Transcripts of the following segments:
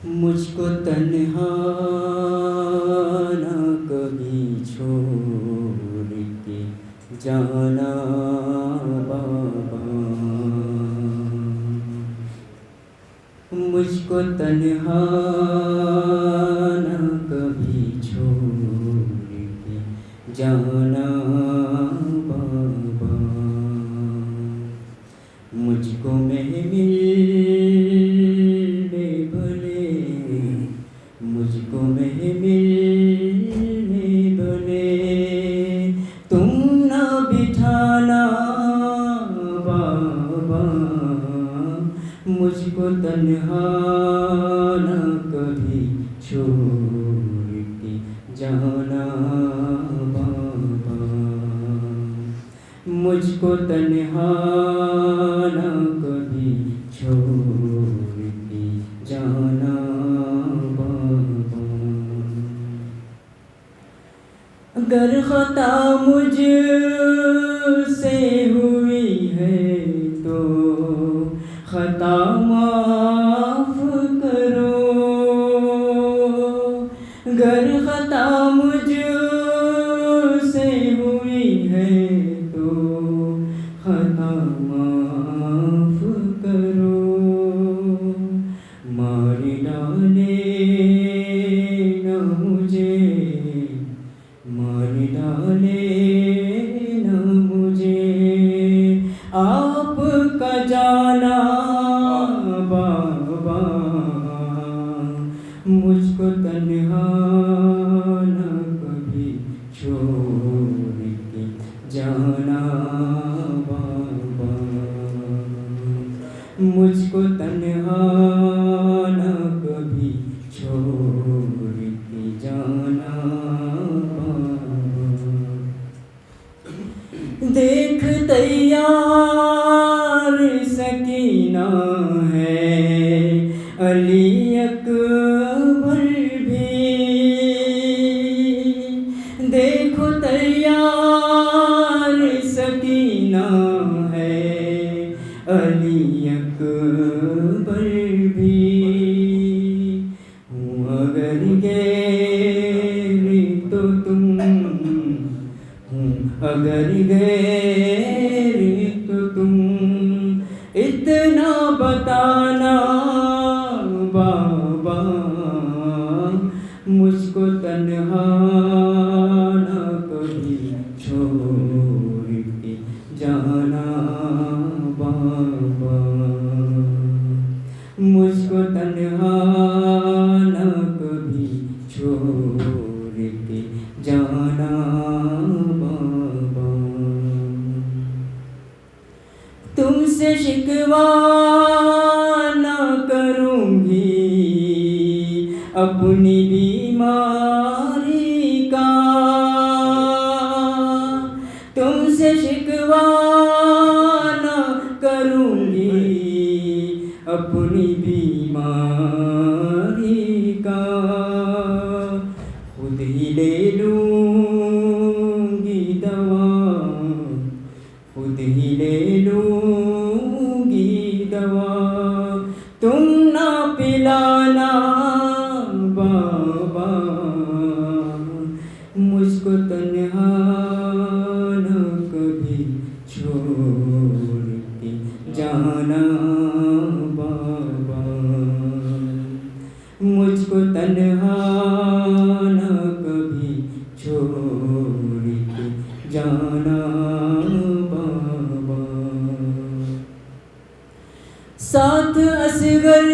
مجھ کو تنہا نہ کبھی چھوڑ کے جانا بابا، مجھ کو تنہا نہ کبھی چھوڑ کے جانا بابا، مجھ کو محمل میں بھلے، مجھ کو محمل میں بھلے تم نہ بٹھانا بابا، مجھ کو تنہا نہ کبھی چھوڑ کے جانا بابا، مجھ کو تنہا نہ کبھی چھوڑ کے جانا بابا، اگر خطا مجھ سے ہوئی ہے تو خطا معاف کرو، اگر خطا مجھ سے ہوئی ہے تو خطا معاف کرو، مار ڈالے نہ مجھے، مار ڈالے نہ مجھے آپ کا جانا بابا، مجھ کو تنہا نہ کبھی چھوڑ کے جانا بابا، مجھ کو تنہا نہ کبھی چھوڑ کے جانا بابا، دیکھ تیار سکینہ ہے علی اکبر بھی، دیکھو تیار سکینہ ہے علی اکبر بھی، ہوں اگر غیر تو تم، ہوں اگر غیر تو تم اتنا بتانا بابا، مجھ کو تنہا نہ کبھی چھوڑ کے جانا بابا، مجھ کو تنہا نہ کبھی چھوڑ کے جانا بابا، تم سے شکوہ نہ کروں گی اپنی بیماری کا، تم سے شکوہ نہ کروں گی اپنی بیماری کا، خود ہی لے لوں گی دوا، خود ہی لے لوں گی دوا، تم نہ پلانا بابا، مجھ کو تنہا نہ کبھی چھوڑ کے جانا بابا، مجھ کو تنہا نہ کبھی چھوڑ کے جانا بابا، ساتھ اصغر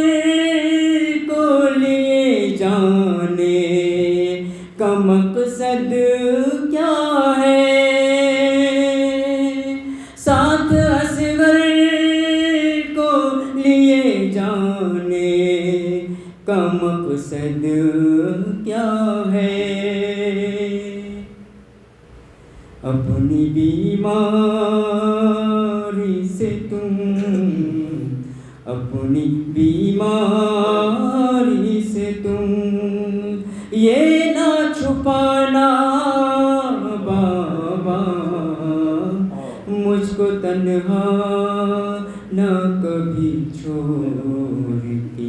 کو لیے جانے کا مقصد کیا ہے، ساتھ اصغر کو لیے جانے کا مقصد کیا ہے، اپنی بیماری سے تم، اپنی بیماری سے تم یہ نہ چھپانا بابا، مجھ کو تنہا نہ کبھی چھوڑ کے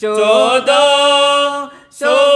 1400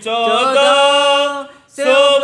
1400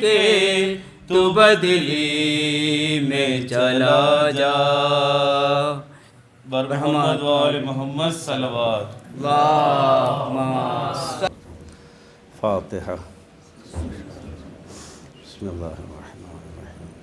کے تو بدلی میں چلا جا محمد وآل محمد صلوات فاتحہ بسم اللہ الرحمن الرحیم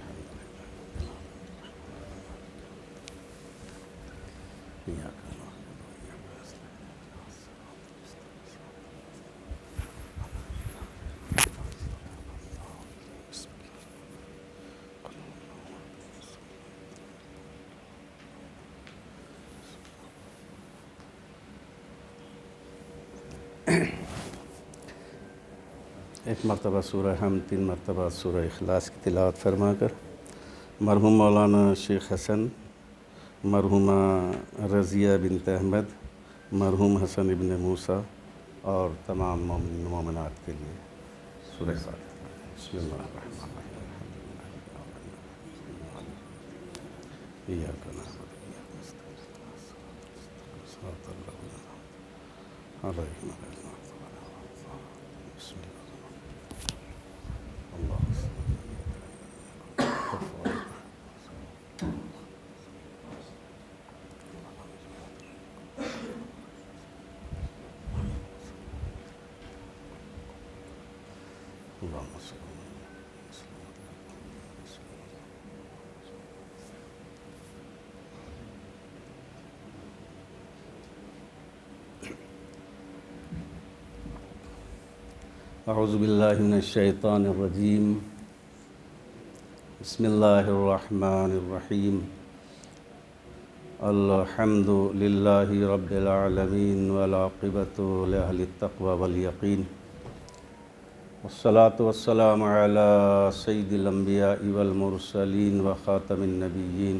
ایک مرتبہ سورہ حمد 3 مرتبہ سورہ اخلاص کی تلاوت فرما کر مرحوم مولانا شیخ حسن، مرحومہ رضیہ بنت احمد، مرحوم حسن ابن موسیٰ اور تمام مومن مومنات کے لیے سورہ فاتحہ۔ بسم اللہ الرحمن الرحیم ایاک نعبد و ایاک نستعین صراط الذین انعمت علیہم غیر المغضوب علیہم بسم اللہ اللہم صل اللہم صل اعوذ باللہ من الشیطان الرجیم بسم اللہ الرحمن الرحیم الحمد للہ رب العالمین والعاقبۃ لأہل التقوی والیقین والصلاة والسلام علی سید الانبیاء والمرسلین وخاتم النبیین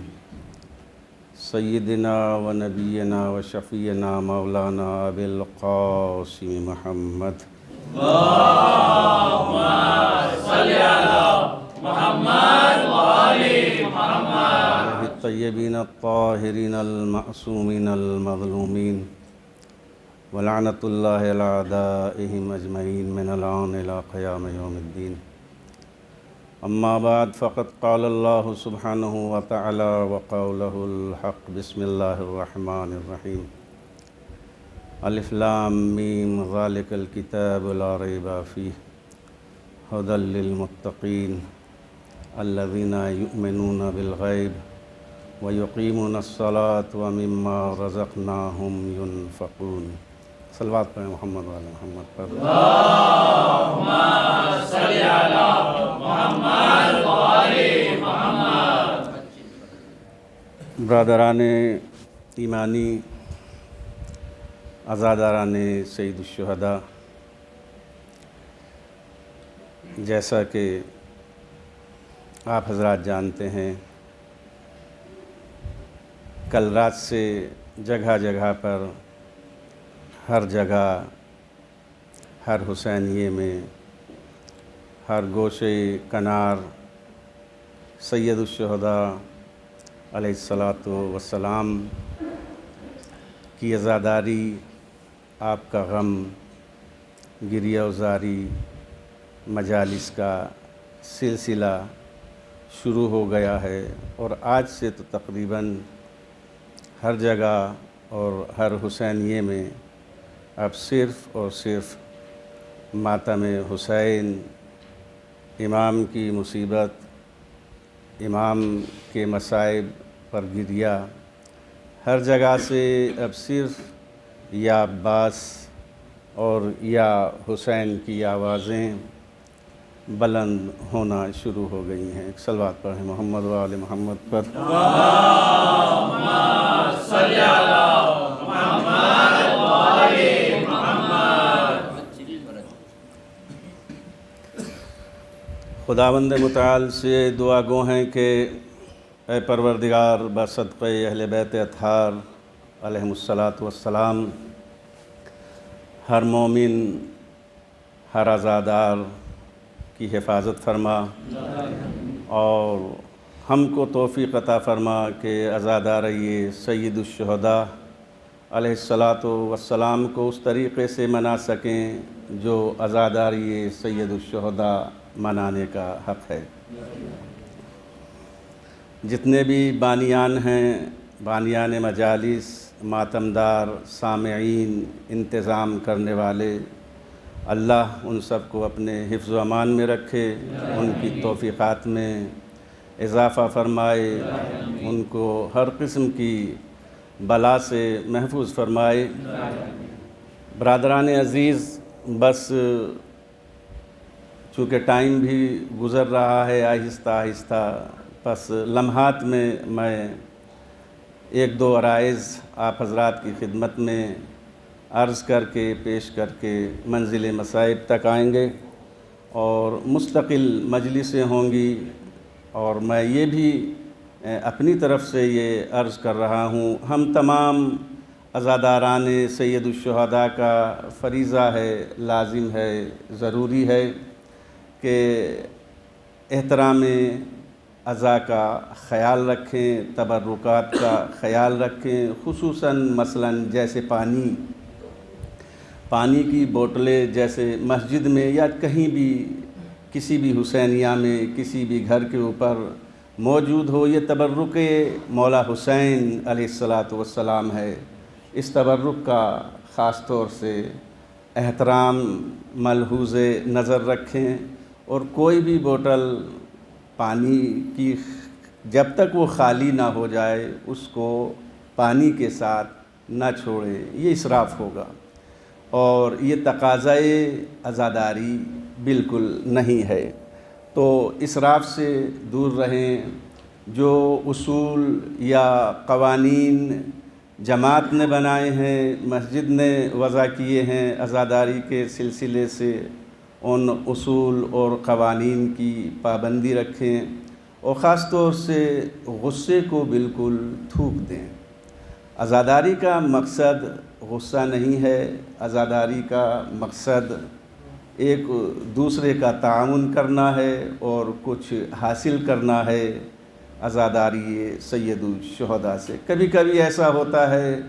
سیدنا و نبینا و شفیعنا مولانا ابی القاسم محمد اللہم صل علی محمد وآل محمد الطیبین الطاہرین المعصومین المظلومین ولعنۃ اللہ علی اعدائہم اجمعین من الآن الی قیام یوم الدین اما بعد فقد قال اللہ سبحانہ وتعالی وقولہ الحق بسم اللہ الرحمن الرحیم الف لام میم ذالک الکتاب لا ریب فیہ ھدی للمتقین الذین یؤمنون بالغیب ویقیمون الصلاة ومما رزقناہم ینفقون۔ صلوات پڑھیں محمد وعلی محمد پر۔ اللہم صل علی محمد وآل محمد۔ برادران ایمانی، عزاداران سید الشہداء، جیسا کہ آپ حضرات جانتے ہیں، کل رات سے جگہ جگہ پر ہر جگہ، ہر حسینیے میں، ہر گوشے کنار سید الشہداء علیہ الصلاۃ والسلام کی عزاداری، آپ کا غم، گریہ وزاری مجالس کا سلسلہ شروع ہو گیا ہے، اور آج سے تو تقریباً ہر جگہ اور ہر حسینیے میں اب صرف اور صرف ماتم حسین، امام کی مصیبت، امام کے مصائب پر گریہ، ہر جگہ سے اب صرف یا عباس اور یا حسین کی آوازیں بلند ہونا شروع ہو گئی ہیں۔ صلوات پڑھیں محمد وآل محمد پر۔ اللہم صل علی محمد وآل محمد۔ خداوند متعال سے دعا گو ہیں کہ اے پروردگار، بصدقہ اہل بیت اطہار علیہم الصلاۃ والسلام، ہر مومن، ہر عزادار کی حفاظت فرما، اور ہم کو توفیق عطا فرما کہ عزادار یہ سید الشہداء علیہ الصلاۃ والسلام کو اس طریقے سے منا سکیں جو عزاداری سید الشہداء منانے کا حق ہے۔ جتنے بھی بانیان ہیں، بانیان مجالس، ماتمدار، سامعین، انتظام کرنے والے، اللہ ان سب کو اپنے حفظ و امان میں رکھے، ان کی توفیقات میں اضافہ فرمائے، ان کو ہر قسم کی بلا سے محفوظ فرمائے۔ برادران عزیز، بس چونکہ ٹائم بھی گزر رہا ہے آہستہ آہستہ، بس لمحات میں ایک دو عرائض آپ حضرات کی خدمت میں عرض کر کے پیش کر کے منزل مصائب تک آئیں گے، اور مستقل مجلسیں ہوں گی، اور میں یہ بھی اپنی طرف سے یہ عرض کر رہا ہوں، ہم تمام عزاداران سید الشہداء کا فریضہ ہے، لازم ہے، ضروری ہے کہ احترام عزا کا خیال رکھیں، تبرکات کا خیال رکھیں، خصوصاً مثلاً جیسے پانی کی بوتلیں جیسے مسجد میں یا کہیں بھی کسی بھی حسینیہ میں کسی بھی گھر کے اوپر موجود ہو، یہ تبرک مولا حسین علیہ الصلاۃ والسلام ہے۔ اس تبرک کا خاص طور سے احترام ملحوظ نظر رکھیں، اور کوئی بھی بوتل پانی کی جب تک وہ خالی نہ ہو جائے اس کو پانی کے ساتھ نہ چھوڑیں، یہ اسراف ہوگا، اور یہ تقاضۂ عزاداری بالکل نہیں ہے۔ تو اسراف سے دور رہیں۔ جو اصول یا قوانین جماعت نے بنائے ہیں، مسجد نے وضع کیے ہیں عزاداری کے سلسلے سے، ان اصول اور قوانین کی پابندی رکھیں، اور خاص طور سے غصے کو بالکل تھوک دیں۔ عزاداری کا مقصد غصہ نہیں ہے، عزاداری کا مقصد ایک دوسرے کا تعاون کرنا ہے اور کچھ حاصل کرنا ہے عزاداری سید الشہداء سے۔ کبھی کبھی ایسا ہوتا ہے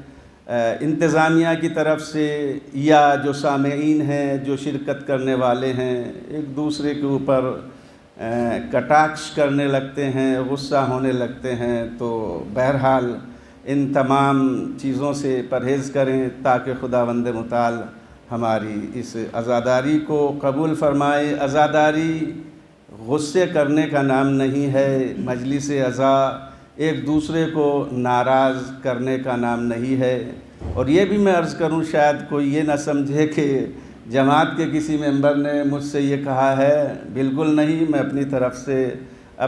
انتظامیہ کی طرف سے یا جو سامعین ہیں، جو شرکت کرنے والے ہیں، ایک دوسرے کے اوپر کٹاکش کرنے لگتے ہیں، غصہ ہونے لگتے ہیں، تو بہرحال ان تمام چیزوں سے پرہیز کریں تاکہ خداوند متعال ہماری اس عزاداری کو قبول فرمائے۔ عزاداری غصے کرنے کا نام نہیں ہے، مجلس عزا ایک دوسرے کو ناراض کرنے کا نام نہیں ہے۔ اور یہ بھی میں عرض کروں، شاید کوئی یہ نہ سمجھے کہ جماعت کے کسی ممبر نے مجھ سے یہ کہا ہے، بالکل نہیں، میں اپنی طرف سے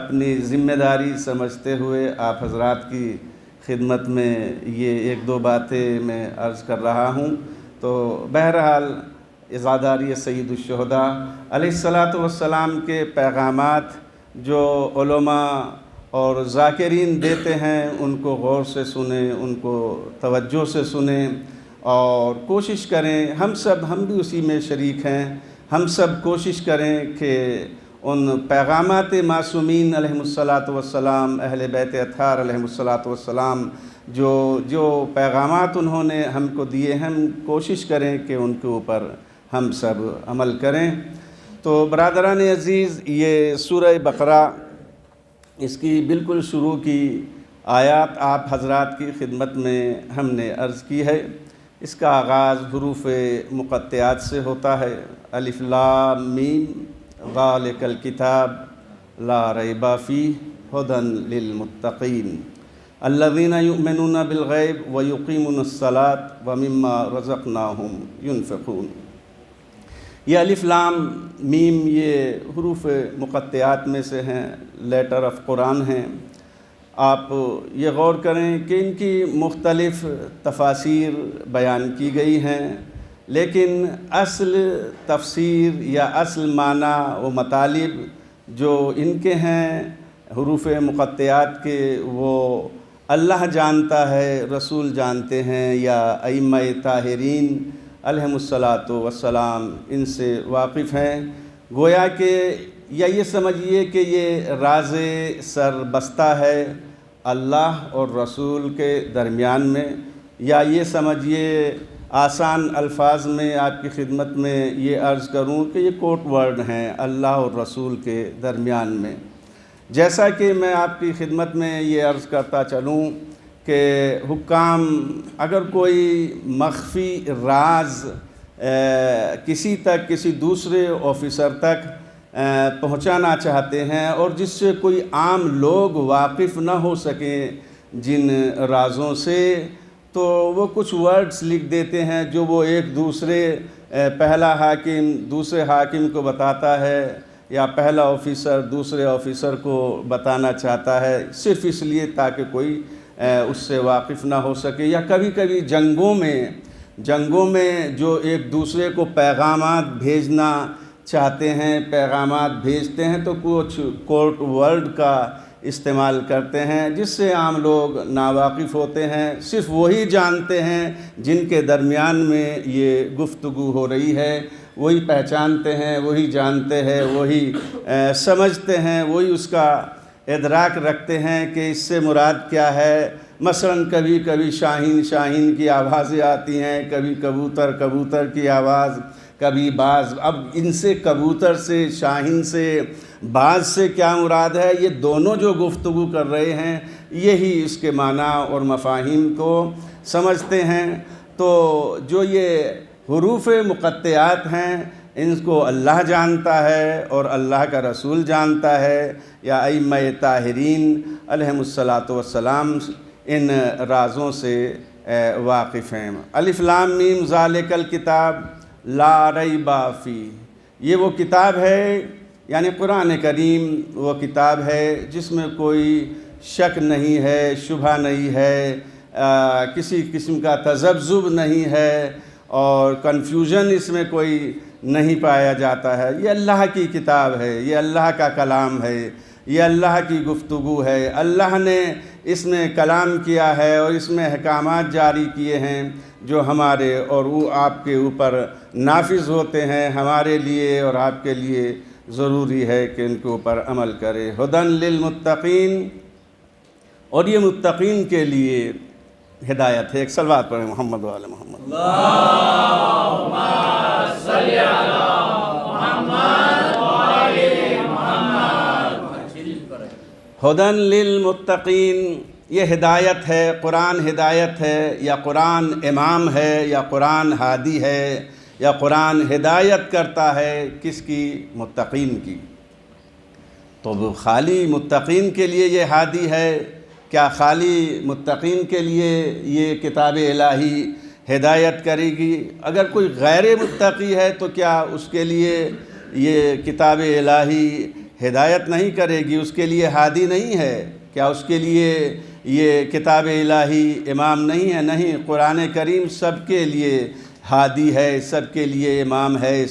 اپنی ذمہ داری سمجھتے ہوئے آپ حضرات کی خدمت میں یہ ایک دو باتیں میں عرض کر رہا ہوں۔ تو بہرحال عزاداری سید الشہداء علیہ الصلاۃ والسلام کے پیغامات جو علماء اور ذاکرین دیتے ہیں، ان کو غور سے سنیں، ان کو توجہ سے سنیں، اور کوشش کریں، ہم بھی اسی میں شریک ہیں، ہم سب کوشش کریں کہ ان پیغامات معصومین علیہم الصلاۃ والسلام، اہل بیت اطہار علیہم الصلاۃ والسلام، جو پیغامات انہوں نے ہم کو دیے ہیں، ہم کوشش کریں کہ ان کے اوپر ہم سب عمل کریں۔ تو برادران عزیز، یہ سورہ بقرہ، اس کی بالکل شروع کی آیات آپ حضرات کی خدمت میں ہم نے عرض کی ہے۔ اس کا آغاز حروف مقطعات سے ہوتا ہے، الف لام میم ذالک الکتاب لا ریب فیہ ھدی للمتقین الذین یؤمنون بالغیب ویقیمون الصلاۃ ومما رزقناہم ینفقون۔ یہ الف لام میم یہ حروف مقطعات میں سے ہیں، لیٹر آف قرآن ہیں۔ آپ یہ غور کریں کہ ان کی مختلف تفاسیر بیان کی گئی ہیں، لیکن اصل تفسیر یا اصل معنی و مطالب جو ان کے ہیں حروف مقطعات کے، وہ اللہ جانتا ہے، رسول جانتے ہیں، یا ائمہ طاہرین علیہم الصلاۃ والسلام ان سے واقف ہیں۔ گویا کہ یا یہ سمجھیے کہ یہ راز سر بستہ ہے اللہ اور رسول کے درمیان میں، یا یہ سمجھیے آسان الفاظ میں آپ کی خدمت میں یہ عرض کروں کہ یہ کوٹ ورڈ ہیں اللہ اور رسول کے درمیان میں. جیسا کہ میں آپ کی خدمت میں یہ عرض کرتا چلوں کہ حکام اگر کوئی مخفی راز کسی تک، کسی دوسرے آفیسر تک پہنچانا چاہتے ہیں اور جس سے کوئی عام لوگ واقف نہ ہو سکیں جن رازوں سے، تو وہ کچھ ورڈز لکھ دیتے ہیں جو وہ ایک دوسرے پہلا حاکم دوسرے حاکم کو بتاتا ہے، یا پہلا آفیسر دوسرے آفیسر کو بتانا چاہتا ہے، صرف اس لیے تاکہ کوئی اس سے واقف نہ ہو سکے. یا کبھی کبھی جنگوں میں جو ایک دوسرے کو پیغامات بھیجنا چاہتے ہیں، پیغامات بھیجتے ہیں، تو کچھ کوڈ ورڈ کا استعمال کرتے ہیں جس سے عام لوگ ناواقف ہوتے ہیں. صرف وہی جانتے ہیں جن کے درمیان میں یہ گفتگو ہو رہی ہے، وہی پہچانتے ہیں، وہی جانتے ہیں، وہی سمجھتے ہیں، وہی اس کا ادراک رکھتے ہیں کہ اس سے مراد کیا ہے. مثلاً کبھی کبھی شاہین کی آوازیں آتی ہیں، کبھی کبوتر کی آواز، کبھی باز. اب ان سے کبوتر سے، شاہین سے، باز سے کیا مراد ہے؟ یہ دونوں جو گفتگو کر رہے ہیں یہی اس کے معنی اور مفاہیم کو سمجھتے ہیں. تو جو یہ حروف مقطعات ہیں ان کو اللہ جانتا ہے اور اللہ کا رسول جانتا ہے، یا ائمہ طاہرین علیہم الصلاۃ والسلام ان رازوں سے واقف ہیں. الف لام میم ذالک الکتاب لا ریب فیہ، یہ وہ کتاب ہے، یعنی قرآن کریم وہ کتاب ہے جس میں کوئی شک نہیں ہے، شبہ نہیں ہے، کسی قسم کا تذبذب نہیں ہے اور کنفیوژن اس میں کوئی نہیں پایا جاتا ہے. یہ اللہ کی کتاب ہے، یہ اللہ کا کلام ہے، یہ اللہ کی گفتگو ہے. اللہ نے اس میں کلام کیا ہے اور اس میں احکامات جاری کیے ہیں جو ہمارے اور وہ آپ کے اوپر نافذ ہوتے ہیں. ہمارے لیے اور آپ کے لیے ضروری ہے کہ ان کے اوپر عمل کرے. ہدی للمتقین، اور یہ متقین کے لیے ہدایت ہے. ایک صلوات پڑھیں محمد و آل محمد. اللہم صلی علی محمد و آل محمد. ہدی للمتقین، یہ ہدایت ہے، قرآن ہدایت ہے، یا قرآن امام ہے، یا قرآن ہادی ہے، یا قرآن ہدایت کرتا ہے کس کی؟ متقین کی. تو وہ خالی متقین کے لیے یہ ہادی ہے؟ کیا خالی متقین کے لیے یہ کتاب الہی ہدایت کرے گی؟ اگر کوئی غیر متقی ہے تو کیا اس کے لیے یہ کتاب الہی ہدایت نہیں کرے گی؟ اس کے لیے ہادی نہیں ہے؟ کیا اس کے لیے یہ کتاب الہی امام نہیں ہے؟ نہیں، قرآن کریم سب کے لیے ہادی ہے، سب کے لیے امام ہے،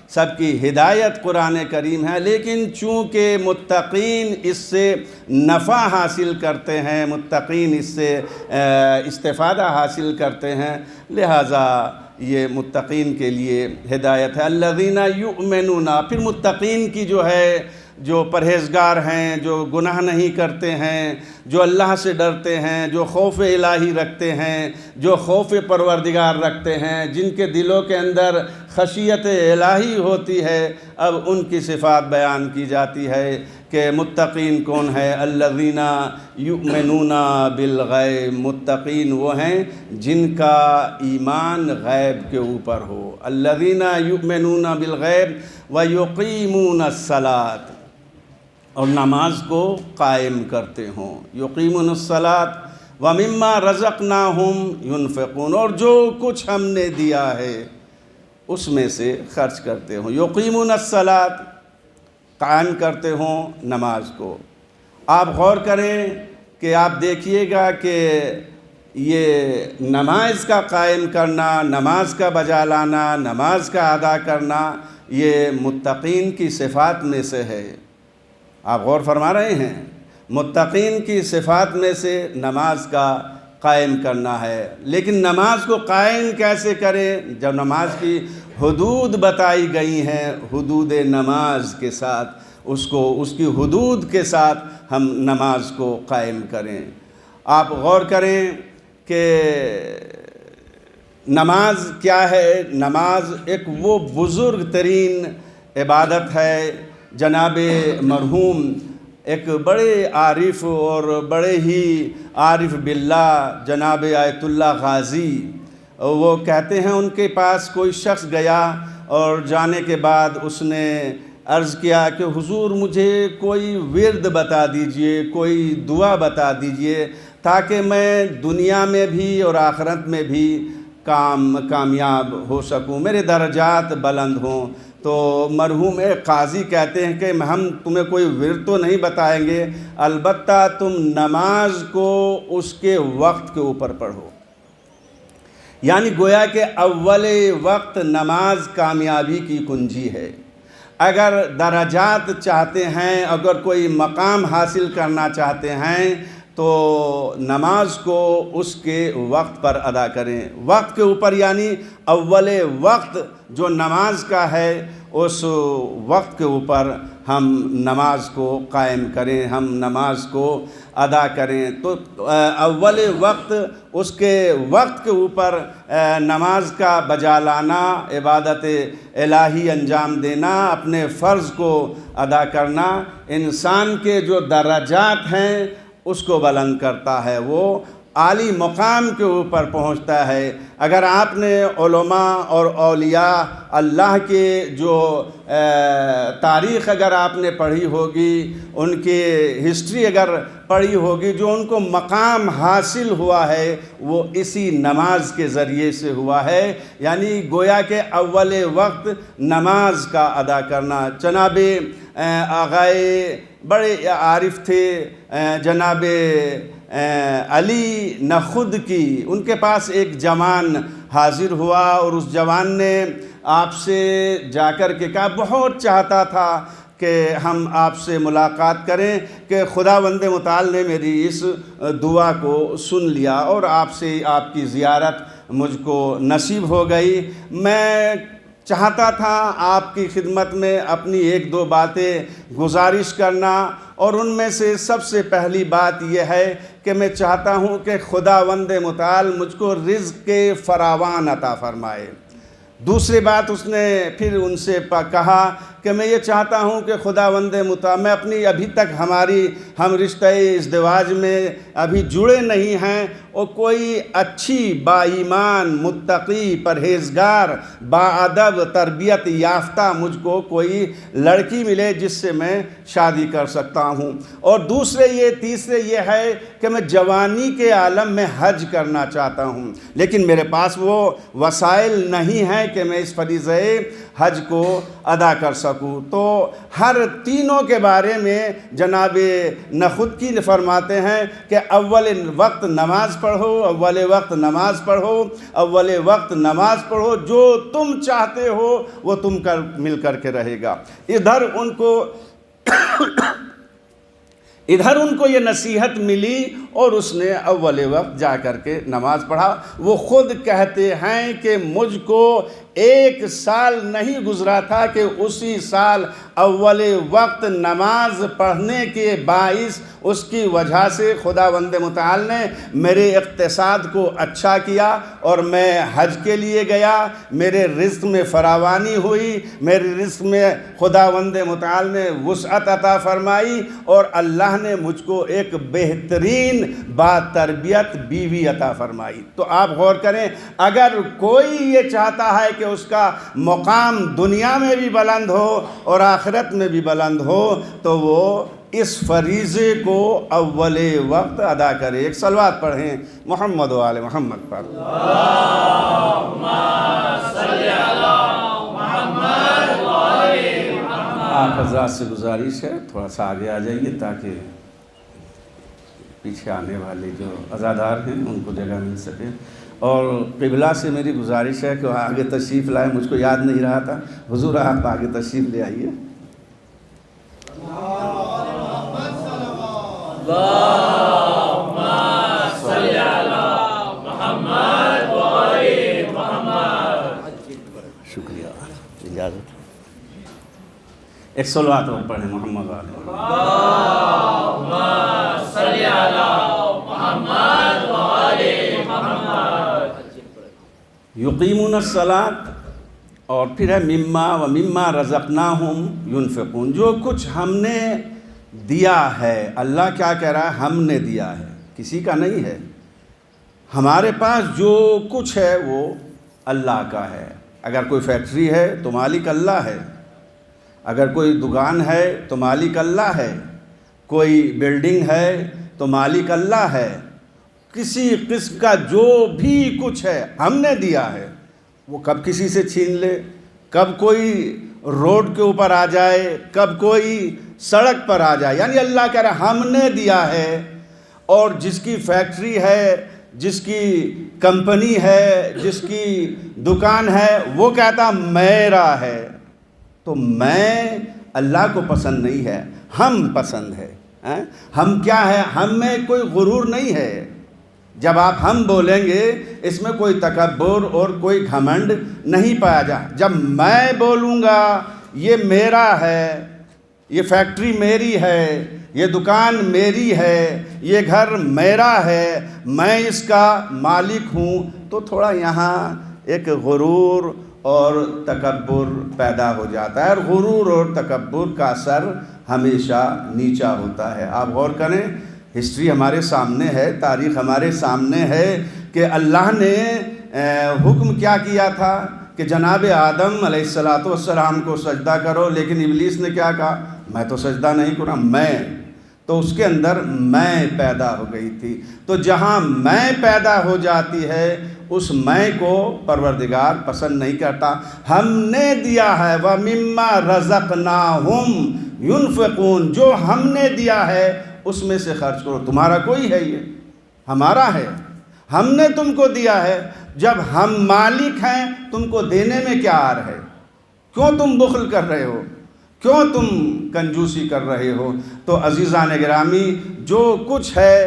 سب کی ہدایت قرآن کریم ہے. لیکن چونکہ متقین اس سے نفع حاصل کرتے ہیں، متقین اس سے استفادہ حاصل کرتے ہیں، لہٰذا یہ متقین کے لیے ہدایت ہے. الذین یؤمنون، پھر متقین کی جو ہے، جو پرہیزگار ہیں، جو گناہ نہیں کرتے ہیں، جو اللہ سے ڈرتے ہیں، جو خوف الہی رکھتے ہیں، جو خوف پروردگار رکھتے ہیں، جن کے دلوں کے اندر خشیت الہی ہوتی ہے. اب ان کی صفات بیان کی جاتی ہے کہ متقین کون ہے. الذین یؤمنون بالغیب، متقین وہ ہیں جن کا ایمان غیب کے اوپر ہو. الذین یؤمنون بالغیب ویقیمون الصلاۃ، اور نماز کو قائم کرتے ہوں. یقیمون الصلاۃ ومما رزقناہم ینفقون، اور جو کچھ ہم نے دیا ہے اس میں سے خرچ کرتے ہوں. یقیمون الصلاۃ، قائم کرتے ہوں نماز کو. آپ غور کریں کہ آپ دیکھیے گا کہ یہ نماز کا قائم کرنا، نماز کا بجا لانا، نماز کا ادا کرنا، یہ متقین کی صفات میں سے ہے. آپ غور فرما رہے ہیں؟ متقین کی صفات میں سے نماز کا قائم کرنا ہے. لیکن نماز کو قائم کیسے کریں؟ جب نماز کی حدود بتائی گئی ہیں، حدود نماز کے ساتھ اس کی حدود کے ساتھ ہم نماز کو قائم کریں. آپ غور کریں کہ نماز کیا ہے؟ نماز ایک وہ بزرگ ترین عبادت ہے۔ جناب مرحوم ایک بڑے عارف اور بڑے ہی عارف باللہ جناب آیت اللہ غازی، وہ کہتے ہیں ان کے پاس کوئی شخص گیا اور جانے کے بعد اس نے عرض کیا کہ حضور مجھے کوئی ورد بتا دیجئے، کوئی دعا بتا دیجئے تاکہ میں دنیا میں بھی اور آخرت میں بھی کامیاب ہو سکوں، میرے درجات بلند ہوں۔ تو مرحوم قاضی کہتے ہیں کہ ہم تمہیں کوئی ورد تو نہیں بتائیں گے، البتہ تم نماز کو اس کے وقت کے اوپر پڑھو۔ یعنی گویا کہ اول وقت نماز کامیابی کی کنجی ہے۔ اگر درجات چاہتے ہیں، اگر کوئی مقام حاصل کرنا چاہتے ہیں تو نماز کو اس کے وقت پر ادا کریں۔ وقت کے اوپر یعنی اول وقت جو نماز کا ہے اس وقت کے اوپر ہم نماز کو قائم کریں، ہم نماز کو ادا کریں۔ تو اول وقت اس کے وقت کے اوپر نماز کا بجا لانا، عبادت الہی انجام دینا، اپنے فرض کو ادا کرنا انسان کے جو درجات ہیں اس کو بلند کرتا ہے، وہ عالی مقام کے اوپر پہنچتا ہے۔ اگر آپ نے علماء اور اولیاء اللہ کے جو تاریخ اگر آپ نے پڑھی ہوگی، ان کی ہسٹری اگر پڑھی ہوگی، جو ان کو مقام حاصل ہوا ہے وہ اسی نماز کے ذریعے سے ہوا ہے۔ یعنی گویا کہ اول وقت نماز کا ادا کرنا۔ جناب آغائے بڑے عارف تھے جناب علی نخود کی، ان کے پاس ایک جوان حاضر ہوا اور اس جوان نے آپ سے جا کر کے کہا، بہت چاہتا تھا کہ ہم آپ سے ملاقات کریں کہ خداوند متعال نے میری اس دعا کو سن لیا اور آپ سے آپ کی زیارت مجھ کو نصیب ہو گئی۔ میں چاہتا تھا آپ کی خدمت میں اپنی ایک دو باتیں گزارش کرنا، اور ان میں سے سب سے پہلی بات یہ ہے کہ میں چاہتا ہوں کہ خداوند متعال مجھ کو رزق کے فراوان عطا فرمائے۔ دوسری بات اس نے پھر ان سے کہا کہ میں یہ چاہتا ہوں کہ خداوند متعال، میں اپنی ابھی تک ہم رشتہ ازدواج میں ابھی جڑے نہیں ہیں، اور کوئی اچھی با ایمان متقی پرہیزگار باادب تربیت یافتہ مجھ کو کوئی لڑکی ملے جس سے میں شادی کر سکتا ہوں۔ اور تیسرے یہ ہے کہ میں جوانی کے عالم میں حج کرنا چاہتا ہوں، لیکن میرے پاس وہ وسائل نہیں ہیں کہ میں اس فریضہ حج کو ادا کر سکوں۔ تو ہر تینوں کے بارے میں جناب نخود کی فرماتے ہیں کہ اول وقت نماز پڑھو، اول وقت نماز پڑھو، اول وقت نماز پڑھو، جو تم چاہتے ہو وہ تم مل کر کے رہے گا۔ ادھر ان کو یہ نصیحت ملی اور اس نے اول وقت جا کر کے نماز پڑھا۔ وہ خود کہتے ہیں کہ مجھ کو 1 سال نہیں گزرا تھا کہ اسی سال اول وقت نماز پڑھنے کے باعث اس کی وجہ سے خداوند متعال نے میرے اقتصاد کو اچھا کیا اور میں حج کے لیے گیا، میرے رزق میں فراوانی ہوئی، میرے رزق میں خداوند متعال نے وسعت عطا فرمائی، اور اللہ نے مجھ کو ایک بہترین با تربیت بیوی عطا فرمائی۔ تو آپ غور کریں، اگر کوئی یہ چاہتا ہے کہ اس کا مقام دنیا میں بھی بلند ہو اور آخرت میں بھی بلند ہو تو وہ اس فریضے کو اول وقت ادا کرے۔ ایک صلوات پڑھیں محمد و آل محمد پر۔ اللہم صلی علی محمد و آل محمد۔ آپ حضرات سے گزارش ہے تھوڑا سا آگے آ جائیے تاکہ پیچھے آنے والے جو عزادار ہیں ان کو جگہ مل سکے، اور قبلہ سے میری گزارش ہے کہ آگے تشریف لائے، مجھ کو یاد نہیں رہا تھا، حضور آپ آگے تشریف لے آئیے۔ اللہم صلی علی محمد و آل محمد۔ شکریہ، اجازت ایک صلوات اور پڑھیں محمد و آل محمد۔ اللہم صلی علی محمد و آل محمد۔ یقیمون الصلاۃ، اور پھر ہے مما و مما رزقناہم ینفقون، جو کچھ ہم نے دیا ہے۔ اللہ کیا کہہ رہا ہے؟ ہم نے دیا ہے، کسی کا نہیں ہے۔ ہمارے پاس جو کچھ ہے وہ اللہ کا ہے۔ اگر کوئی فیکٹری ہے تو مالک اللہ ہے، اگر کوئی دکان ہے تو مالک اللہ ہے، کوئی بلڈنگ ہے تو مالک اللہ ہے۔ کسی قسم کا جو بھی کچھ ہے ہم نے دیا ہے، وہ کب کسی سے چھین لے، کب کوئی روڈ کے اوپر آ جائے، کب کوئی سڑک پر آ جائے، یعنی اللہ کہہ رہا ہے ہم نے دیا ہے۔ اور جس کی فیکٹری ہے، جس کی کمپنی ہے، جس کی دکان ہے، وہ کہتا میرا ہے، تو میں اللہ کو پسند نہیں ہے، ہم پسند ہے۔ ہم کیا ہے؟ ہم میں کوئی غرور نہیں ہے۔ جب آپ ہم بولیں گے اس میں کوئی تکبر اور کوئی گھمنڈ نہیں پایا جا۔ جب میں بولوں گا یہ میرا ہے، یہ فیکٹری میری ہے، یہ دکان میری ہے، یہ گھر میرا ہے، میں اس کا مالک ہوں، تو تھوڑا یہاں ایک غرور اور تکبر پیدا ہو جاتا ہے، اور غرور اور تکبر کا اثر ہمیشہ نیچا ہوتا ہے۔ آپ غور کریں، ہسٹری ہمارے سامنے ہے، تاریخ ہمارے سامنے ہے کہ اللہ نے حکم کیا کیا تھا کہ جناب آدم علیہ السلام کو سجدہ کرو، لیکن ابلیس نے کیا کہا؟ میں تو سجدہ نہیں کروں، میں تو اس کے اندر میں پیدا ہو گئی تھی۔ تو جہاں میں پیدا ہو جاتی ہے اس میں کو پروردگار پسند نہیں کرتا۔ ہم نے دیا ہے، وَمِمَّا رَزَقْنَاهُمْ يُنْفِقُونَ، جو ہم نے دیا ہے اس میں سے خرچ کرو۔ تمہارا کوئی ہے؟ یہ ہمارا ہے، ہم نے تم کو دیا ہے۔ جب ہم مالک ہیں تم کو دینے میں کیا آر ہے؟ کیوں تم بخل کر رہے ہو؟ کیوں تم کنجوسی کر رہے ہو؟ تو عزیزان گرامی، جو کچھ ہے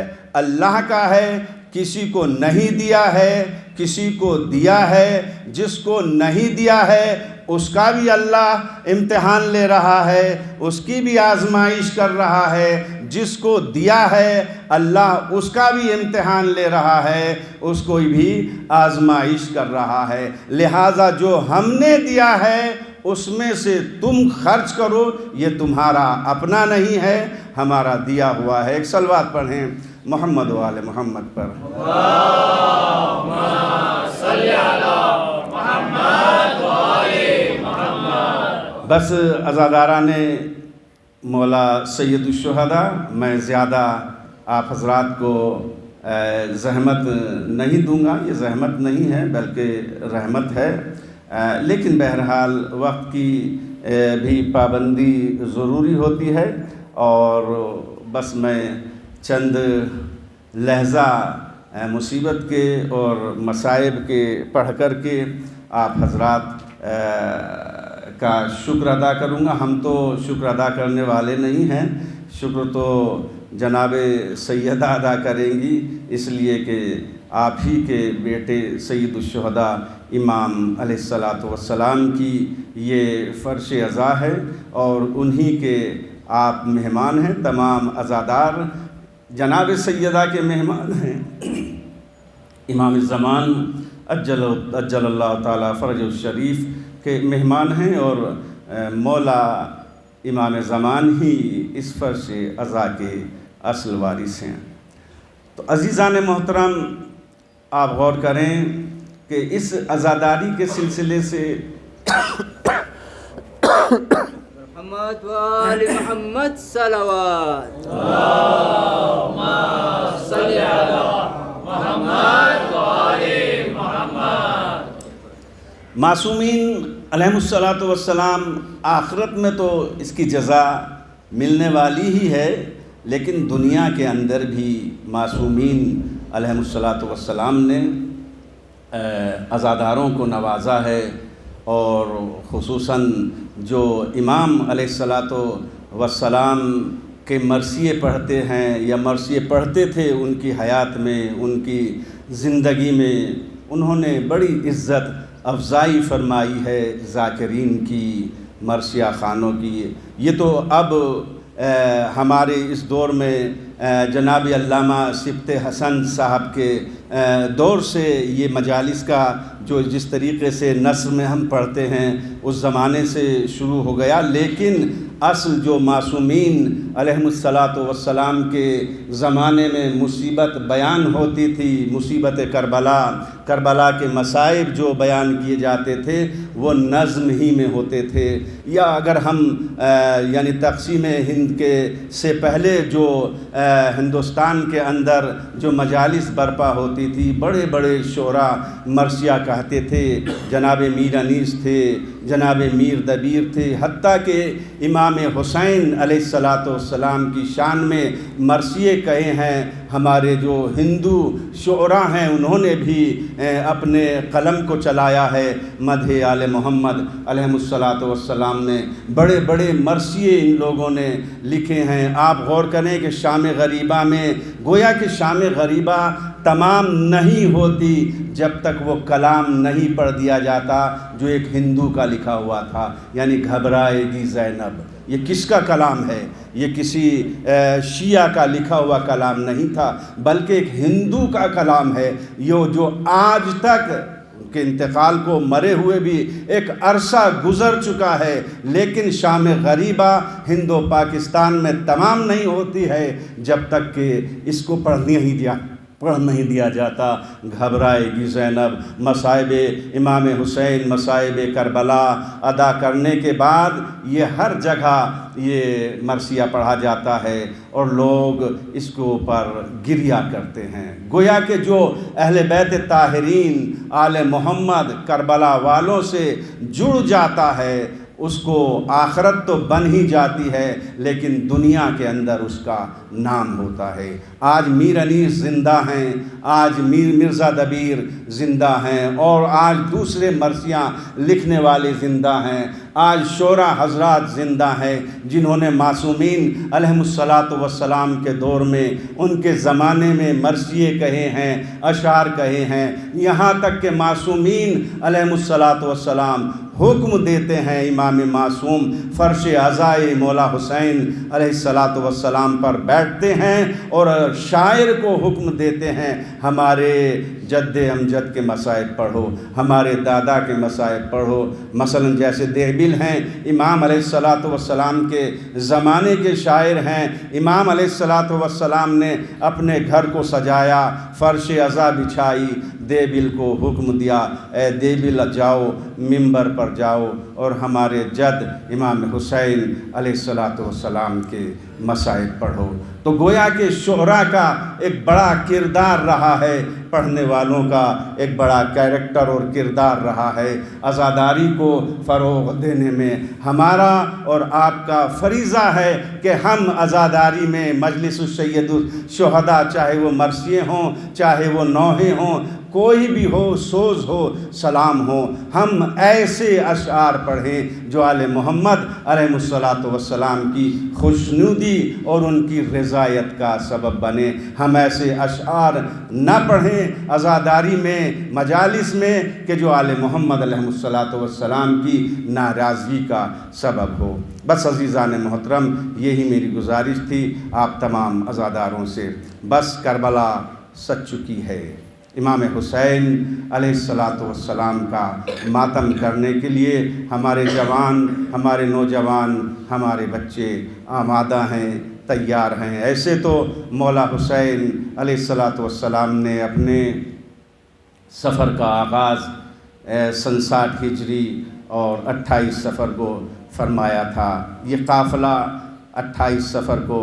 اللہ کا ہے، کسی کو نہیں دیا ہے، کسی کو دیا ہے۔ جس کو نہیں دیا ہے اس کا بھی اللہ امتحان لے رہا ہے، اس کی بھی آزمائش کر رہا ہے۔ جس کو دیا ہے اللہ اس کا بھی امتحان لے رہا ہے، اس کو بھی آزمائش کر رہا ہے۔ لہٰذا جو ہم نے دیا ہے اس میں سے تم خرچ کرو، یہ تمہارا اپنا نہیں ہے، ہمارا دیا ہوا ہے۔ ایک صلوات پڑھیں محمد و آل محمد پر۔ اللہم صلی علی محمد و آل محمد۔ بس عزاداران مولا سید الشہداء، میں زیادہ آپ حضرات کو زحمت نہیں دوں گا، یہ زحمت نہیں ہے بلکہ رحمت ہے، لیکن بہرحال وقت کی بھی پابندی ضروری ہوتی ہے، اور بس میں چند لحظہ مصیبت کے اور مصائب کے پڑھ کر کے آپ حضرات کا شکر ادا کروں گا۔ ہم تو شکر ادا کرنے والے نہیں ہیں، شکر تو جناب سیدہ ادا کریں گی، اس لیے کہ آپ ہی کے بیٹے سید الشہداء امام علیہ السلام کی یہ فرش عزا ہے، اور انہی کے آپ مہمان ہیں۔ تمام عزادار جناب سیدہ کے مہمان ہیں، امام الزمان عجل اللہ تعالیٰ فرج الشریف کے مہمان ہیں، اور مولا امام زمان ہی اس فرش عزا کے اصل وارث ہیں۔ تو عزیزان محترم، آپ غور کریں کہ اس عزاداری کے سلسلے سے محمد و آل محمد صلوات۔ اللہم صلی علی محمد و آل محمد۔ معصومین علیہم السلام آخرت میں تو اس کی جزا ملنے والی ہی ہے، لیکن دنیا کے اندر بھی معصومین علیہم السلام نے عزاداروں کو نوازا ہے، اور خصوصاً جو امام علیہ السلام کے مرثیے پڑھتے ہیں یا مرثیے پڑھتے تھے ان کی حیات میں، ان کی زندگی میں، انہوں نے بڑی عزت افزائی فرمائی ہے ذاکرین کی، مرثیہ خوانوں کی۔ یہ تو اب ہمارے اس دور میں جناب علامہ سبط حسن صاحب کے دور سے یہ مجالس کا جو جس طریقے سے نثر میں ہم پڑھتے ہیں اس زمانے سے شروع ہو گیا، لیکن اصل جو معصومین علیہم الصلاۃ والسلام کے زمانے میں مصیبت بیان ہوتی تھی، مصیبت کربلا کے مصائب جو بیان کیے جاتے تھے وہ نظم ہی میں ہوتے تھے، یا اگر ہم یعنی تقسیم ہند کے سے پہلے جو ہندوستان کے اندر جو مجالس برپا ہوتی تھی، بڑے بڑے شعراء مرثیہ کہتے تھے، جناب میر انیس تھے، جناب میر دبیر تھے، حتیٰ کہ امام حسین علیہ الصلاۃ والسلام کی شان میں مرثیے کہے ہیں۔ ہمارے جو ہندو شعراء ہیں انہوں نے بھی اپنے قلم کو چلایا ہے مدح آل محمد علیہ الصلاۃ والسلام نے، بڑے بڑے مرثیے ان لوگوں نے لکھے ہیں۔ آپ غور کریں کہ شام غریبہ میں گویا کہ شام غریبہ تمام نہیں ہوتی جب تک وہ کلام نہیں پڑھ دیا جاتا جو ایک ہندو کا لکھا ہوا تھا، یعنی گھبرائے گی زینب۔ یہ کس کا کلام ہے؟ یہ کسی شیعہ کا لکھا ہوا کلام نہیں تھا، بلکہ ایک ہندو کا کلام ہے، یہ جو آج تک کے انتقال کو مرے ہوئے بھی ایک عرصہ گزر چکا ہے، لیکن شام غریبہ ہند و پاکستان میں تمام نہیں ہوتی ہے جب تک کہ اس کو پڑھ نہیں دیا جاتا۔ گھبرائے گی زینب، مصائب امام حسین، مصائب کربلا ادا کرنے کے بعد یہ ہر جگہ یہ مرثیہ پڑھا جاتا ہے اور لوگ اس کے اوپر گریہ کرتے ہیں۔ گویا کہ جو اہل بیت طاہرین آل محمد کربلا والوں سے جڑ جاتا ہے اس کو آخرت تو بن ہی جاتی ہے، لیکن دنیا کے اندر اس کا نام ہوتا ہے۔ آج میر انیس زندہ ہیں، آج مرزا دبیر زندہ ہیں، اور آج دوسرے مرثیاں لکھنے والے زندہ ہیں، آج شعراء حضرات زندہ ہیں جنہوں نے معصومین علیہم الصلاۃ والسلام کے دور میں ان کے زمانے میں مرثیے کہے ہیں، اشعار کہے ہیں، یہاں تک کہ معصومین علیہم الصلاۃ والسلام حکم دیتے ہیں، امام معصوم فرش عزائے مولا حسین علیہ الصلاۃ والسلام پر بیٹھتے ہیں اور شاعر کو حکم دیتے ہیں ہمارے جد امجد کے مصائب پڑھو، ہمارے دادا کے مصائب پڑھو۔ مثلا جیسے دہبل ہیں، امام علیہ الصلاۃ والسلام کے زمانے کے شاعر ہیں، امام علیہ الصلاۃ والسلام نے اپنے گھر کو سجایا، فرش عزا بچھائی، دہبل کو حکم دیا اے دہبل جاؤ منبر پر جاؤ اور ہمارے جد امام حسین علیہ الصلاۃ والسلام کے مصائب پڑھو۔ تو گویا کہ شعراء کا ایک بڑا کردار رہا ہے، پڑھنے والوں کا ایک بڑا کیریکٹر اور کردار رہا ہے۔ عزاداری کو فروغ دینے میں ہمارا اور آپ کا فریضہ ہے کہ ہم عزاداری میں مجلس السید الشہداء، چاہے وہ مرثیے ہوں، چاہے وہ نوحے ہوں، کوئی بھی ہو، سوز ہو، سلام ہو، ہم ایسے اشعار پڑھیں جو آل محمد علیہ الصلاۃ والسلام کی خوشنودی اور ان کی رضایت کا سبب بنے۔ ہم ایسے اشعار نہ پڑھیں عزاداری میں، مجالس میں، کہ جو آل محمد علیہ الصلاۃ والسلام کی ناراضگی کا سبب ہو۔ بس عزیزان محترم، یہی میری گزارش تھی آپ تمام عزاداروں سے۔ بس کربلا سج چکی ہے، امام حسین علیہ الصلاۃ والسلام کا ماتم کرنے کے لیے ہمارے جوان، ہمارے نوجوان، ہمارے بچے آمادہ ہیں، تیار ہیں۔ ایسے تو مولا حسین علیہ الصلاۃ والسلام نے اپنے سفر کا آغاز سن 60 ہجری اور 28 صفر کو فرمایا تھا۔ یہ قافلہ 28 صفر کو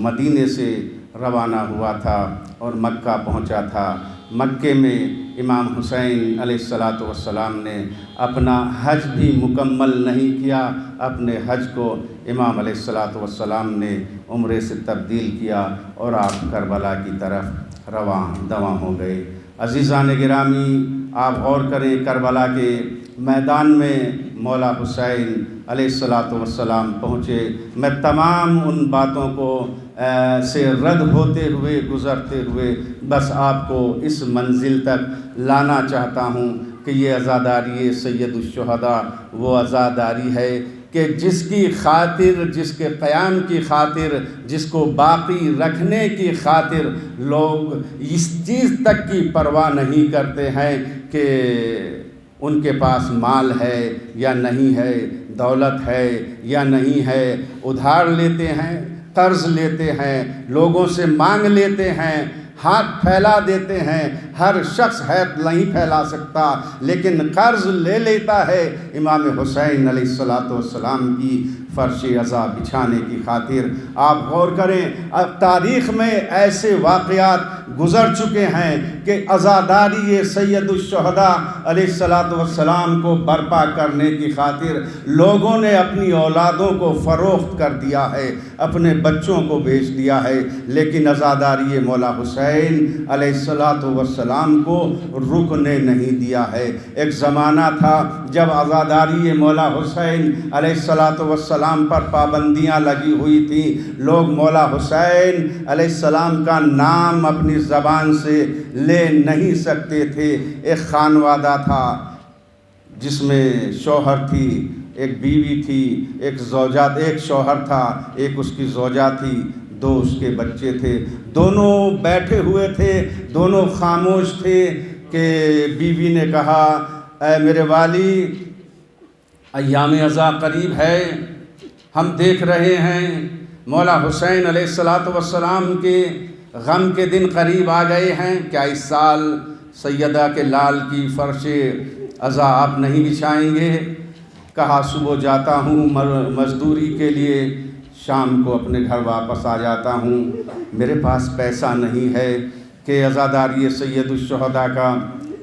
مدینے سے روانہ ہوا تھا اور مکہ پہنچا تھا۔ مکے میں امام حسین علیہ الصلاۃ والسلام نے اپنا حج بھی مکمل نہیں کیا، اپنے حج کو امام علیہ الصلاۃ والسلام نے عمرے سے تبدیل کیا اور آپ کربلا کی طرف رواں ہو گئے۔ عزیزان گرامی، آپ غور کریں، کربلا کے میدان میں مولا حسین علیہ الصلاۃ والسلام پہنچے۔ میں تمام ان باتوں کو سے رد ہوتے ہوئے، گزرتے ہوئے بس آپ کو اس منزل تک لانا چاہتا ہوں کہ یہ عزاداری سید الشہداء وہ عزاداری ہے کہ جس کی خاطر، جس کے قیام کی خاطر، جس کو باقی رکھنے کی خاطر لوگ اس چیز تک کی پرواہ نہیں کرتے ہیں کہ ان کے پاس مال ہے یا نہیں ہے، دولت ہے یا نہیں ہے، ادھار لیتے ہیں، قرض لیتے ہیں، لوگوں سے مانگ لیتے ہیں، ہاتھ پھیلا دیتے ہیں۔ ہر شخص ہاتھ نہیں پھیلا سکتا، لیکن قرض لے لیتا ہے امام حسین علیہ السلام کی فرش عزا بچھانے کی خاطر۔ آپ غور کریں، اب تاریخ میں ایسے واقعات گزر چکے ہیں کہ عزاداری سید الشہداء علیہ السلام کو برپا کرنے کی خاطر لوگوں نے اپنی اولادوں کو فروخت کر دیا ہے، اپنے بچوں کو بیچ دیا ہے، لیکن عزاداری مولا حسین علیہ السلام کو رکنے نہیں دیا ہے۔ ایک زمانہ تھا جب عزاداری مولا حسین علیہ السلام پر پابندیاں لگی ہوئی تھیں، لوگ مولا حسین علیہ السلام کا نام اپنی زبان سے لے نہیں سکتے تھے۔ ایک خانوادہ تھا جس میں شوہر تھی، ایک بیوی تھی، ایک شوہر تھا، ایک اس کی زوجہ تھی، 2 اس کے بچے تھے۔ دونوں بیٹھے ہوئے تھے، دونوں خاموش تھے کہ بیوی نے کہا، اے میرے والی، ایام عزا قریب ہے، ہم دیکھ رہے ہیں مولا حسین علیہ السلام کے غم کے دن قریب آ گئے ہیں، کیا اس سال سیدہ کے لال کی فرش عزا آپ نہیں بچھائیں گے؟ کہا صبح جاتا ہوں مزدوری کے لیے، شام کو اپنے گھر واپس آ جاتا ہوں، میرے پاس پیسہ نہیں ہے کہ عزاداری سید الشہداء کا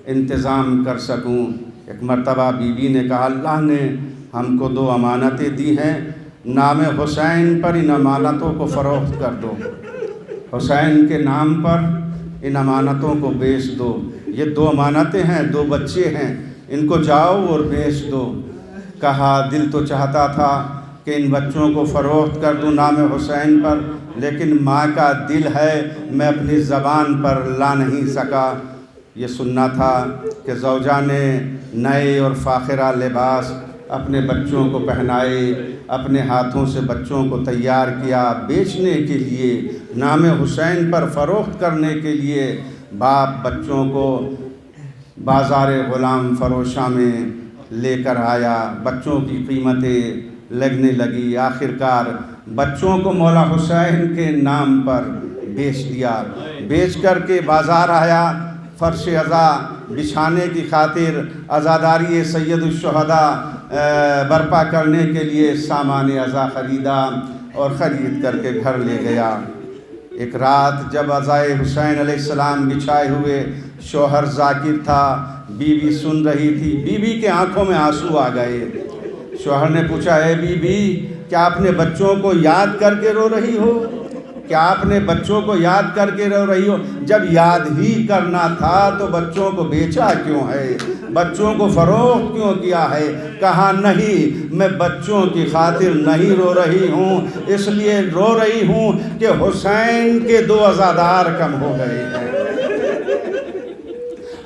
انتظام کر سکوں۔ ایک مرتبہ بیوی نے کہا، اللہ نے ہم کو 2 امانتیں دی ہیں، نام حسین پر ان امانتوں کو فروخت کر دو، حسین کے نام پر ان امانتوں کو بیچ دو۔ یہ 2 امانتیں ہیں، 2 بچے ہیں، ان کو جاؤ اور بیچ دو۔ کہا دل تو چاہتا تھا کہ ان بچوں کو فروخت کر دوں نام حسین پر، لیکن ماں کا دل ہے، میں اپنی زبان پر لا نہیں سکا۔ یہ سننا تھا کہ زوجہ نے نئے اور فاخرہ لباس اپنے بچوں کو پہنائے، اپنے ہاتھوں سے بچوں کو تیار کیا بیچنے کے لیے، نام حسین پر فروخت کرنے کے لیے۔ باپ بچوں کو بازار غلام فروشہ میں لے کر آیا، بچوں کی قیمتیں لگنے لگی، آخرکار بچوں کو مولا حسین کے نام پر بیچ دیا۔ بیچ کر کے بازار آیا، فرش عزا بچھانے کی خاطر، عزاداری سید الشہداء برپا کرنے کے لیے سامان عزا خریدا اور خرید کر کے گھر لے گیا۔ ایک رات جب عزائے حسین علیہ السلام بچھائے ہوئے، شوہر ذاکر تھا، بیوی سن رہی تھی، بیوی کے آنکھوں میں آنسو آ گئے۔ شوہر نے پوچھا، اے بیوی، کیا اپنے بچوں کو یاد کر کے رو رہی ہو؟ کیا اپنے بچوں کو یاد کر کے رو رہی ہو؟ جب یاد ہی کرنا تھا تو بچوں کو بیچا کیوں ہے؟ بچوں کو فروخت کیوں کیا ہے؟ کہا نہیں، میں بچوں کی خاطر نہیں رو رہی ہوں، اس لیے رو رہی ہوں کہ حسین کے 2 عزادار کم ہو گئے ہیں،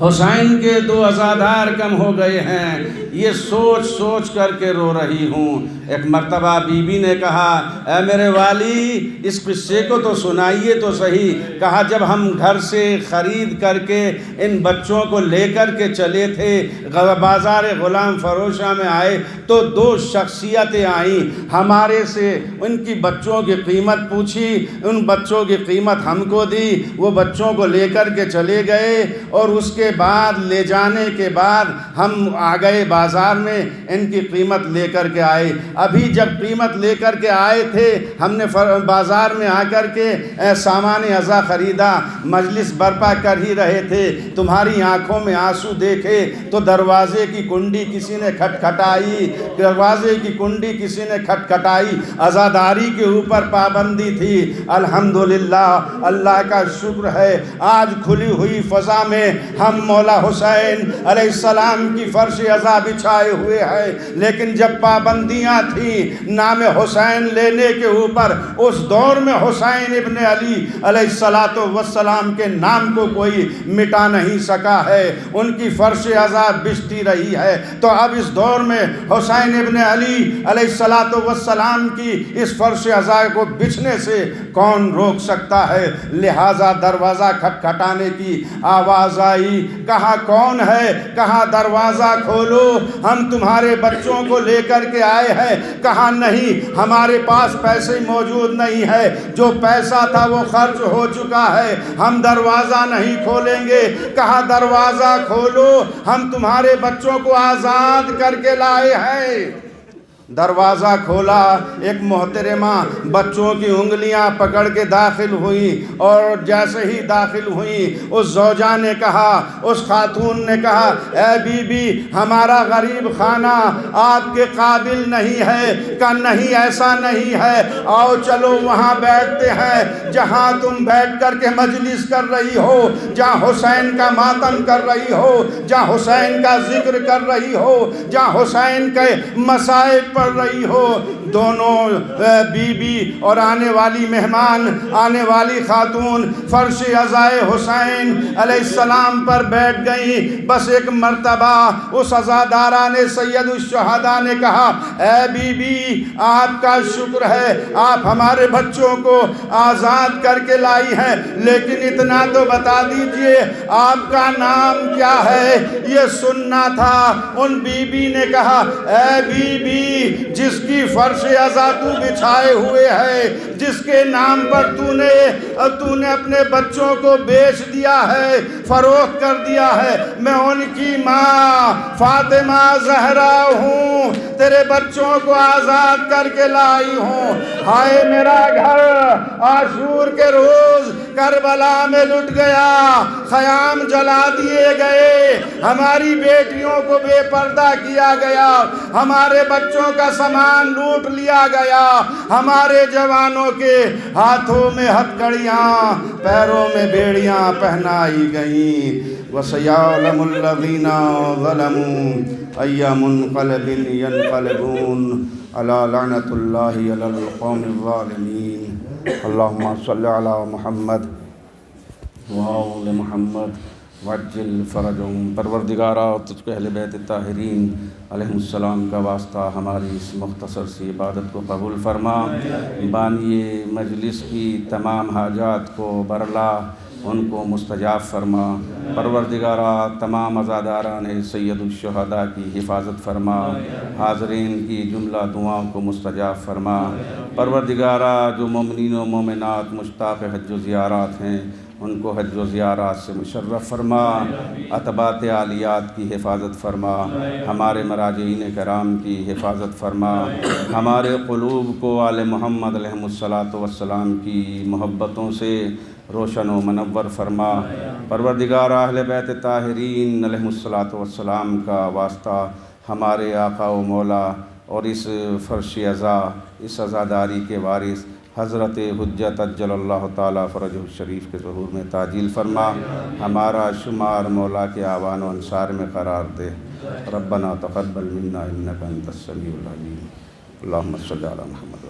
حسین کے 2 عزادار کم ہو گئے ہیں، یہ سوچ سوچ کر کے رو رہی ہوں۔ ایک مرتبہ بیوی نے کہا، اے میرے والی، اس قصے کو تو سنائیے تو صحیح۔ کہا جب ہم گھر سے خرید کر کے ان بچوں کو لے کر کے چلے تھے، بازار غلام فروشہ میں آئے تو 2 شخصیتیں آئیں، ہمارے سے ان کی بچوں کی قیمت پوچھی، ان بچوں کی قیمت ہم کو دی، وہ بچوں کو لے کر کے چلے گئے، اور اس کے بعد لے جانے کے بعد ہم آ گئے بازار میں، ان کی قیمت لے کر کے آئے۔ ابھی جب قیمت لے کر کے آئے تھے، ہم نے بازار میں آ کر کے سامان عزا خریدا، مجلس برپا کر ہی رہے تھے، تمہاری آنکھوں میں آنسو دیکھے تو دروازے کی کنڈی کسی نے کھٹکھٹائی، دروازے کی کنڈی کسی نے کھٹکھٹائی، عزاداری کے اوپر پابندی تھی۔ الحمدللہ، اللہ کا شکر ہے، آج کھلی ہوئی فضا میں ہم مولا حسین علیہ السلام کی فرش عزا بچھائے ہوئے ہے، لیکن جب پابندیاں تھیں نام حسین لینے کے اوپر، اس دور میں حسین ابن علی علیہ السلام کے نام کو کوئی مٹا نہیں سکا ہے، ان کی فرش ازا بچتی رہی ہے۔ تو اب اس دور میں حسین ابن علی علیہ السلام کی اس فرش ازا کو بچھنے سے کون روک سکتا ہے؟ لہٰذا دروازہ کھٹکھٹانے کی آواز آئی، کہا کون ہے؟ کہا دروازہ کھولو، ہم تمہارے بچوں کو لے کر کے آئے ہیں۔ کہا نہیں، ہمارے پاس پیسے موجود نہیں ہے، جو پیسہ تھا وہ خرچ ہو چکا ہے، ہم دروازہ نہیں کھولیں گے۔ کہا دروازہ کھولو، ہم تمہارے بچوں کو آزاد کر کے لائے ہیں۔ دروازہ کھولا، ایک محترمہ بچوں کی انگلیاں پکڑ کے داخل ہوئیں، اور جیسے ہی داخل ہوئیں اس زوجہ نے کہا، اس خاتون نے کہا، اے بی بی ہمارا غریب خانہ آپ کے قابل نہیں ہے۔ کہا نہیں، ایسا نہیں ہے، آؤ چلو وہاں بیٹھتے ہیں جہاں تم بیٹھ کر کے مجلس کر رہی ہو، جہاں حسین کا ماتم کر رہی ہو، جہاں حسین کا ذکر کر رہی ہو، جہاں حسین کے مسائب پڑھ رہی ہو۔ دونوں بی بی اور آنے والی مہمان، آنے والی خاتون فرش عزائے حسین علیہ السلام پر بیٹھ گئیں۔ بس ایک مرتبہ اس عزادارہ نے، سید الشہداء نے کہا، اے بی بی آپ کا شکر ہے، آپ ہمارے بچوں کو آزاد کر کے لائی ہیں، لیکن اتنا تو بتا دیجئے آپ کا نام کیا ہے؟ یہ سننا تھا۔ ان بی بی نے کہا، اے بی بی جس کی فرش ازا تو بچھائے ہوئے ہے، جس کے نام پر تو نے اپنے بچوں کو بیچ دیا ہے، فروخت کر دیا ہے، میں ان کی ماں فاطمہ زہرا ہوں، تیرے بچوں کو آزاد کر کے لائی ہوں۔ ہائے میرا گھر عاشور کے روز کربلا میں لٹ گیا، خیام جلا دیے گئے، ہماری بیٹیوں کو بے پردہ کیا گیا، ہمارے بچوں کا سامان لوٹ لیا گیا، ہمارے جوانوں کے ہاتھوں میں ہتھکڑیاں، پیروں میں بیڑیاں پہنائی گئیں۔ وَسَيَعْلَمُ الَّذِينَ ظَلَمُوا أَيَّ مُنقَلَبٍ يَنقَلِبُونَ أَلَا لَعْنَةُ اللَّهِ عَلَى الْقَوْمِ الظَّالِمِينَ۔ اللہم صلی علی محمد وآل محمد وعجل فرجهم۔ پروردگارا تجھ کو اہل بیت الطاہرین علیہ السلام کا واسطہ ہماری اس مختصر سی عبادت کو قبول فرما، بانی مجلس کی تمام حاجات کو برلا ان کو مستجاب فرما۔ پروردگارا تمام عزاداران سید الشہداء کی حفاظت فرما، حاضرین کی جملہ دعاؤں کو مستجاب فرما۔ پروردگارا جو مومنین و مومنات مشتاق حج و زیارات ہیں ان کو حج و زیارات سے مشرف فرما، اتباعت عالیات کی حفاظت فرما، ہمارے مراجعین کرام کی حفاظت فرما، ہمارے قلوب کو آل محمد علیہ السلام کی محبتوں سے روشن و منور فرما۔ پروردگار اہل بیت طاہرین علیہ السلام کا واسطہ ہمارے آقا و مولا اور اس فرش عزا، اس عزاداری کے وارث حضرت حجت عجل اللہ تعالیٰ فرجہ الشریف کے ظہور میں تعجیل فرما، ہمارا شمار مولا کے آوان و انصار میں قرار دے۔ ربنا تقبل منا انک انت السمیع العلیم۔ اللہم صلی علی محمد۔